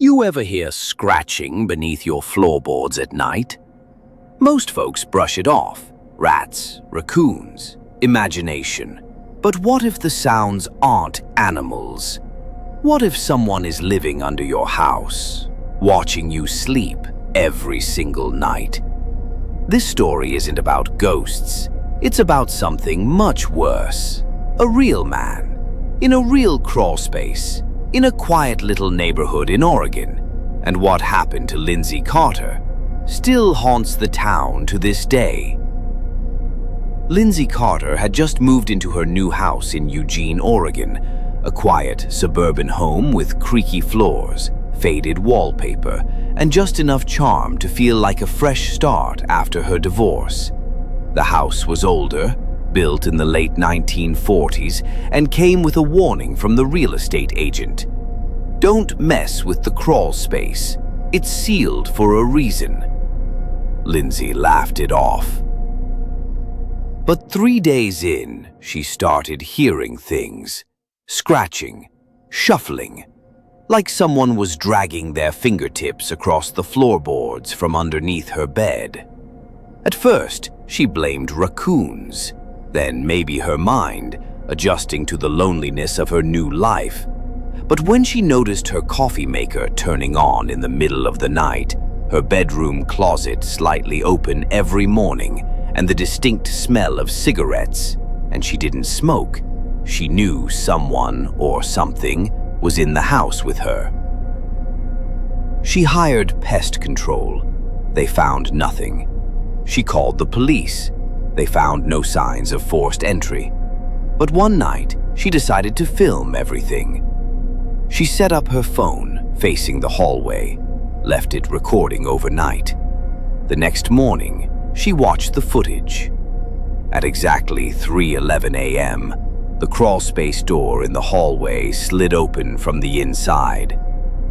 You ever hear scratching beneath your floorboards at night? Most folks brush it off. Rats, raccoons, imagination. But what if the sounds aren't animals? What if someone is living under your house, watching you sleep every single night? This story isn't about ghosts. It's about something much worse. A real man, in a real crawlspace, in a quiet little neighborhood in Oregon. And what happened to Lindsay Carter still haunts the town to this day. Lindsay Carter had just moved into her new house in Eugene, Oregon, a quiet suburban home with creaky floors, faded wallpaper, and just enough charm to feel like a fresh start after her divorce. The house was older, built in the late 1940s, and came with a warning from the real estate agent. Don't mess with the crawl space. It's sealed for a reason. Lindsay laughed it off. But 3 days in, she started hearing things. Scratching, shuffling, like someone was dragging their fingertips across the floorboards from underneath her bed. At first, she blamed raccoons, then maybe her mind, adjusting to the loneliness of her new life. But when she noticed her coffee maker turning on in the middle of the night, her bedroom closet slightly open every morning, and the distinct smell of cigarettes, and she didn't smoke, she knew someone or something was in the house with her. She hired pest control. They found nothing. She called the police. They found no signs of forced entry. But one night, she decided to film everything. She set up her phone facing the hallway, left it recording overnight. The next morning, she watched the footage. At exactly 3:11 a.m., the crawlspace door in the hallway slid open from the inside.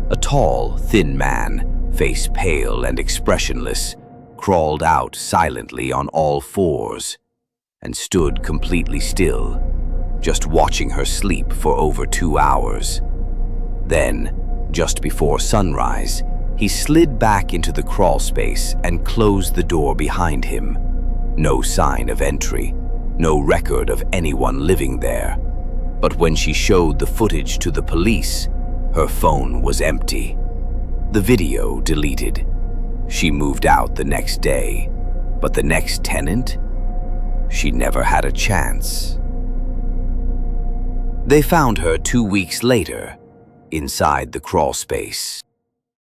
A tall, thin man, face pale and expressionless, crawled out silently on all fours and stood completely still, just watching her sleep for over 2 hours. Then, just before sunrise, he slid back into the crawlspace and closed the door behind him. No sign of entry. No record of anyone living there. But when she showed the footage to the police, her phone was empty. The video deleted. She moved out the next day, but the next tenant? She never had a chance. They found her 2 weeks later, inside the crawlspace.